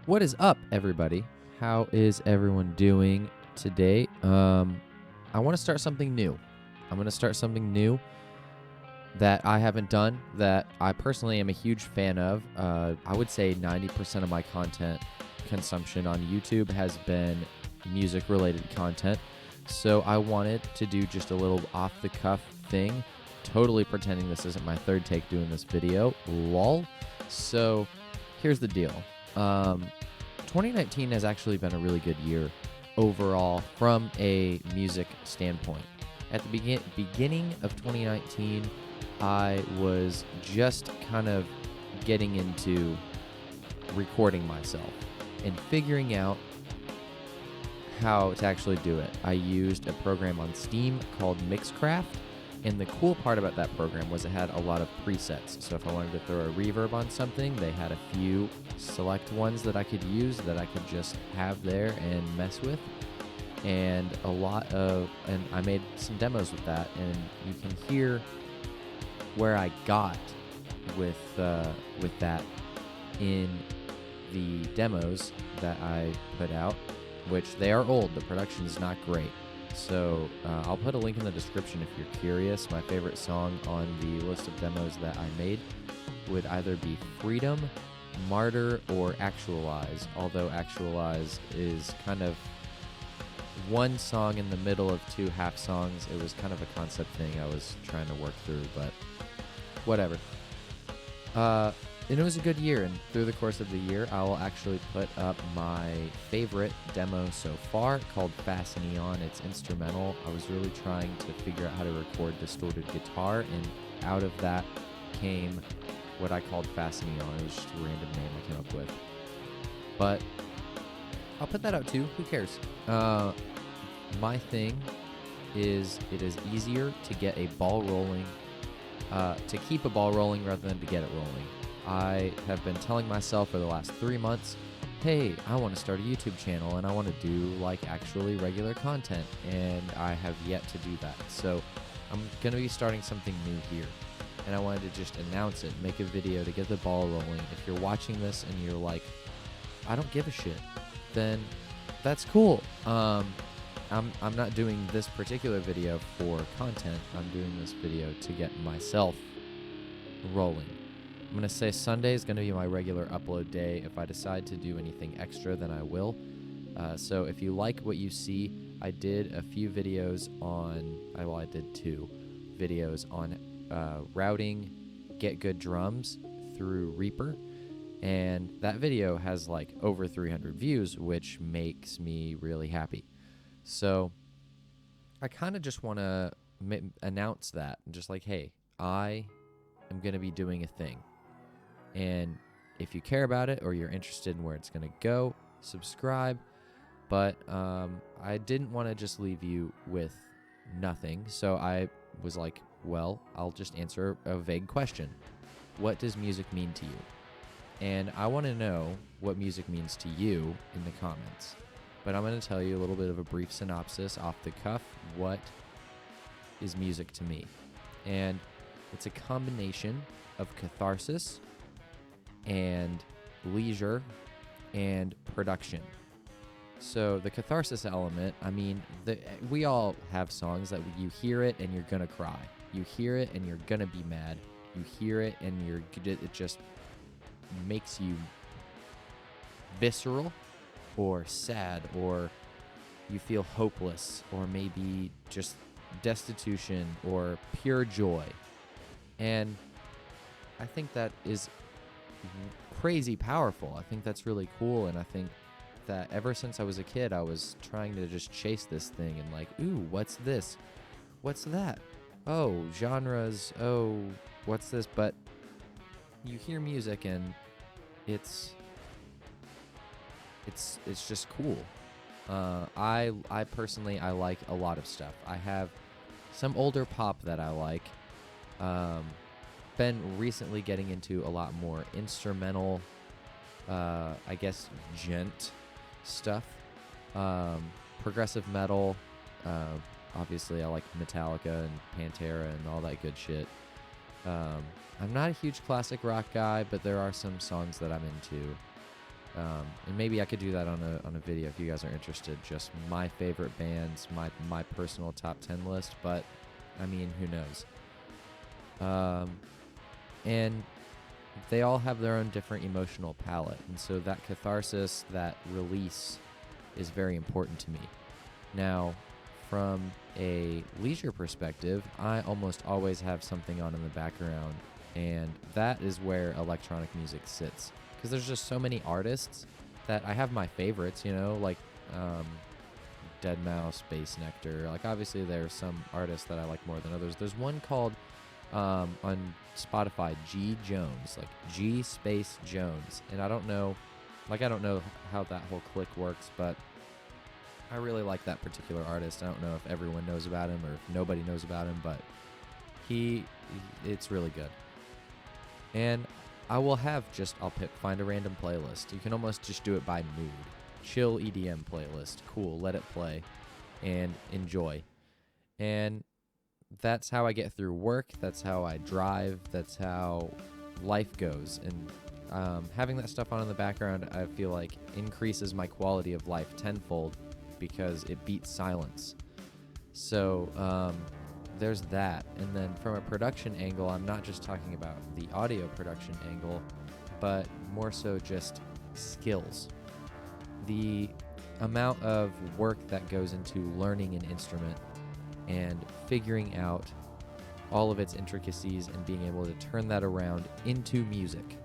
What is up, everybody? How is everyone doing today? I want to start something new. I'm going to start something new that I haven't done, that I personally am a huge fan of. I would say 90% of my content consumption on YouTube has been music-related content. So I wanted to do just a little off-the-cuff thing, totally pretending this isn't my third take doing this video. Lol. So here's the deal. 2019 has actually been a really good year overall from a music standpoint. At the beginning of 2019, I was just kind of getting into recording myself and figuring out how to actually do it. I used a program on Steam called Mixcraft, and the cool part about that program was it had a lot of presets. So if I wanted to throw a reverb on something, they had a few select ones that I could use that I could just have there and mess with. And I made some demos with that, and you can hear where I got with that in the demos that I put out, which they are old. The production is not great. So I'll put a link in the description if you're curious. My favorite song on the list of demos that I made would either be Freedom, Martyr, or Actualize, although Actualize is kind of one song in the middle of two half songs. It was kind of a concept thing I was trying to work through, but whatever. And it was a good year, and through the course of the year, I will actually put up my favorite demo so far called Fast Neon. It's instrumental. I was really trying to figure out how to record distorted guitar, and out of that came what I called Fast Neon. It was just a random name I came up with. But I'll put that out too. Who cares? My thing is it is easier to get a ball rolling, to keep a ball rolling rather than to get it rolling. I have been telling myself for the last 3 months, hey, I want to start a YouTube channel and I want to do like actually regular content, and I have yet to do that. So I'm going to be starting something new here, and I wanted to just announce it, make a video to get the ball rolling. If you're watching this and you're like, I don't give a shit, then that's cool. I'm not doing this particular video for content. I'm doing this video to get myself rolling. I'm going to say Sunday is going to be my regular upload day. If I decide to do anything extra, then I will. So if you like what you see, I did a few videos on, I did 2 videos on routing Get Good Drums through Reaper. And that video has like over 300 views, which makes me really happy. So I kind of just want to announce that, just like, hey, I am going to be doing a thing. And if you care about it or you're interested in where it's going to go, subscribe. But I didn't want to just leave you with nothing. So I was like, well, I'll just answer a vague question. What does music mean to you? And I want to know what music means to you in the comments. But I'm going to tell you a little bit of a brief synopsis off the cuff. What is music to me? And it's a combination of catharsis and leisure and production. So the catharsis element, I mean, we all have songs that you hear it and you're gonna cry. You hear it and you're gonna be mad. You hear it and it just makes you visceral or sad, or you feel hopeless, or maybe just destitution or pure joy. And I think that is crazy powerful. I think that's really cool, and I think that ever since I was a kid, I was trying to just chase this thing and like, ooh, what's this? What's that? Oh, genres. Oh, what's this? But you hear music and it's just cool. I personally like a lot of stuff. I have some older pop that I like. Been recently getting into a lot more instrumental, I guess, gent stuff. Progressive metal. Obviously, I like Metallica and Pantera and all that good shit. I'm not a huge classic rock guy, but there are some songs that I'm into. And maybe I could do that on a video if you guys are interested. Just my favorite bands, my personal top 10 list. But I mean, who knows? And they all have their own different emotional palette, and so that catharsis, that release, is very important to me. Now, from a leisure perspective, I almost always have something on in the background, and that is where electronic music sits. Because there's just so many artists that I have my favorites, like Deadmau5, Space Nectar. Like, obviously, there's some artists that I like more than others. There's one called, on Spotify, G Jones, like G Space Jones. And I don't know how that whole click works, but I really like that particular artist. I don't know if everyone knows about him or if nobody knows about him, but it's really good. And I'll find a random playlist. You can almost just do it by mood. Chill EDM playlist. Cool, let it play and enjoy. And that's how I get through work. That's how I drive. That's how life goes. And having that stuff on in the background, I feel like increases my quality of life tenfold because it beats silence. So there's that. And then from a production angle, I'm not just talking about the audio production angle, but more so just skills. The amount of work that goes into learning an instrument and figuring out all of its intricacies and being able to turn that around into music.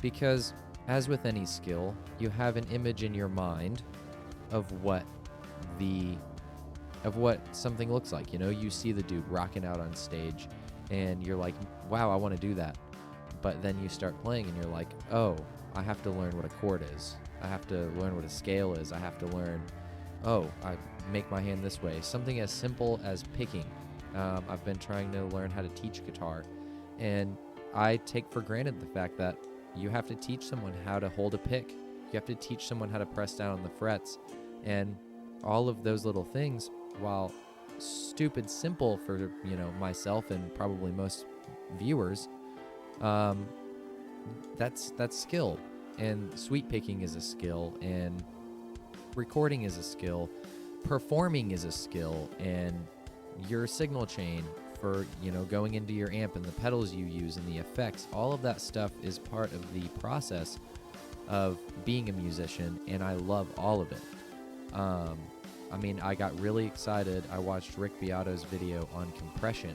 Because as with any skill, you have an image in your mind of what something looks like. You see the dude rocking out on stage and you're like, wow, I want to do that. But then you start playing and you're like, oh, I have to learn what a chord is. I have to learn what a scale is. I have to learn, I make my hand this way. Something as simple as picking. I've been trying to learn how to teach guitar, and I take for granted the fact that you have to teach someone how to hold a pick. You have to teach someone how to press down on the frets. And all of those little things, while stupid simple for, myself and probably most viewers, that's skill. And sweep picking is a skill, and recording is a skill, performing is a skill, and your signal chain for, going into your amp and the pedals you use and the effects, all of that stuff is part of the process of being a musician, and I love all of it. I got really excited. I watched Rick Beato's video on compression,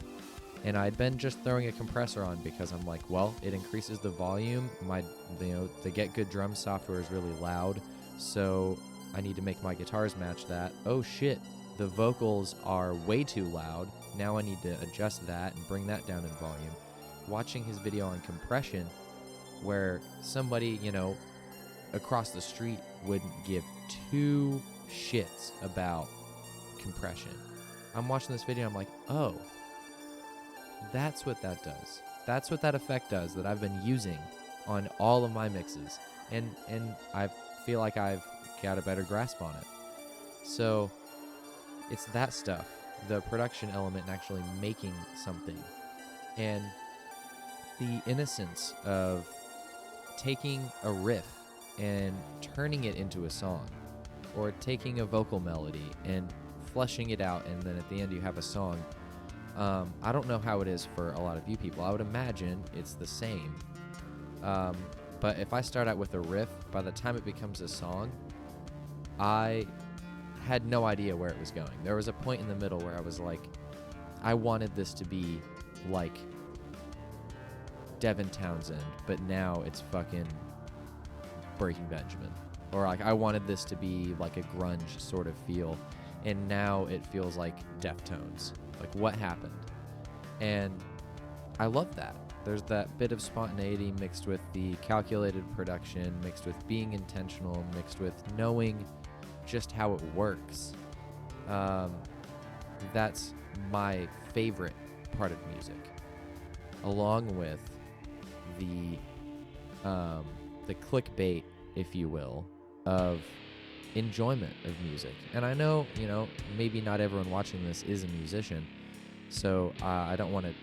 and I'd been just throwing a compressor on because I'm like, well, it increases the volume. The Get Good Drum software is really loud, so I need to make my guitars match that. Oh shit, the vocals are way too loud. Now I need to adjust that and bring that down in volume. Watching his video on compression, where somebody, across the street wouldn't give two shits about compression. I'm watching this video, I'm like, oh, that's what that does. That's what that effect does that I've been using on all of my mixes. And I feel like I've got a better grasp on it. So it's that stuff, the production element and actually making something. And the innocence of taking a riff and turning it into a song, or taking a vocal melody and fleshing it out, and then at the end you have a song. I don't know how it is for a lot of you people. I would imagine it's the same. But if I start out with a riff, by the time it becomes a song, I had no idea where it was going. There was a point in the middle where I was like, I wanted this to be like Devin Townsend, but now it's fucking Breaking Benjamin. Or like, I wanted this to be like a grunge sort of feel, and now it feels like Deftones. Like, what happened? And I love that. There's that bit of spontaneity mixed with the calculated production, mixed with being intentional, mixed with knowing just how it works. That's my favorite part of music, along with the clickbait, if you will, of enjoyment of music. And I know, maybe not everyone watching this is a musician, so I don't want to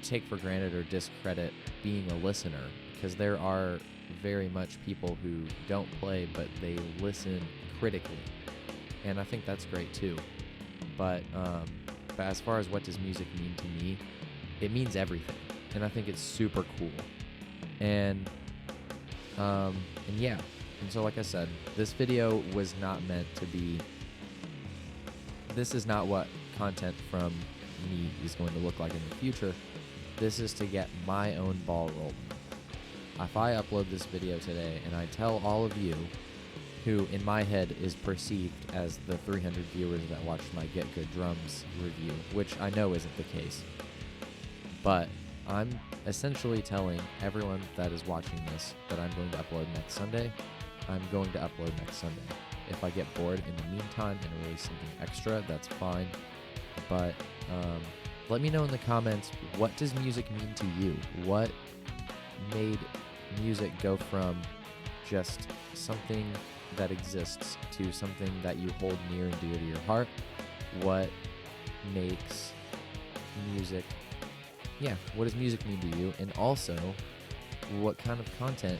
take for granted or discredit being a listener, because there are very much people who don't play, but they listen critically. And I think that's great too. But as far as what does music mean to me, it means everything. And I think it's super cool. And yeah. And so like I said, this video was not meant to be, this is not what content from me is going to look like in the future. This is to get my own ball rolling. If I upload this video today and I tell all of you, who in my head is perceived as the 300 viewers that watched my Get Good Drums review, which I know isn't the case, but I'm essentially telling everyone that is watching this that I'm going to upload next Sunday. I'm going to upload next Sunday. If I get bored in the meantime and release something extra, that's fine. But let me know in the comments, what does music mean to you? What made music go from just something that exists to something that you hold near and dear to your heart? What makes music, what does music mean to you? And also, what kind of content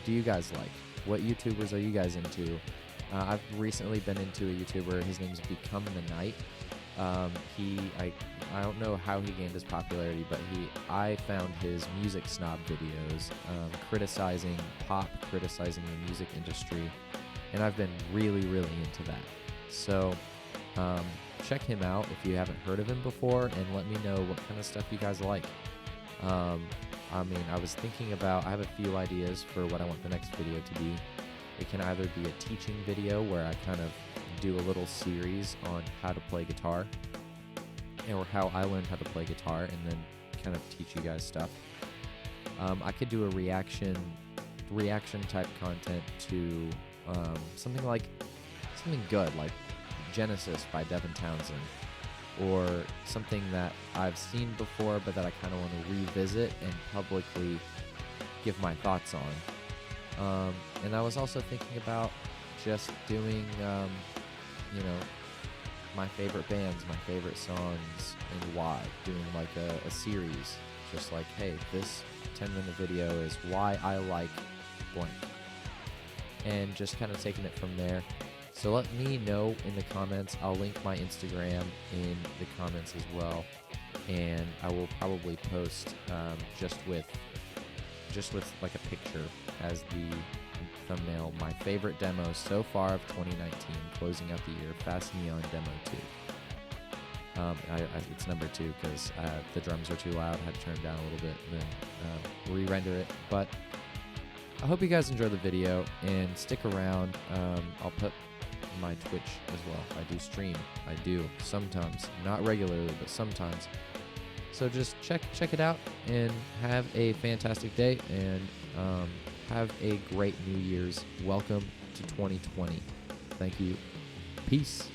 do you guys like? What YouTubers are you guys into? I've recently been into a YouTuber. His name's Become the Night. I don't know how he gained his popularity, but I found his music snob videos, criticizing pop, criticizing the music industry, and I've been really, really into that. So check him out if you haven't heard of him before, and let me know what kind of stuff you guys like. I was thinking about, I have a few ideas for what I want the next video to be. It can either be a teaching video where I kind of do a little series on how to play guitar, or how I learned how to play guitar, and then kind of teach you guys stuff. I could do a reaction type content to something good, like Genesis by Devin Townsend, or something that I've seen before but that I kind of want to revisit and publicly give my thoughts on. And I was also thinking about just doing, my favorite bands, my favorite songs, and why. Doing like a series, just like, hey, this 10-minute video is why I like blank. And just kind of taking it from there. So let me know in the comments. I'll link my Instagram in the comments as well. And I will probably post just with like a picture as the thumbnail, my favorite demos so far of 2019, closing out the year, Fast Neon Demo 2. It's number 2 because the drums are too loud. I had to turn it down a little bit and then re-render it. But I hope you guys enjoy the video and stick around. I'll put my Twitch as well. I do stream. I do sometimes, not regularly, but sometimes. So just check it out and have a fantastic day, and have a great New Year's. Welcome to 2020. Thank you. Peace.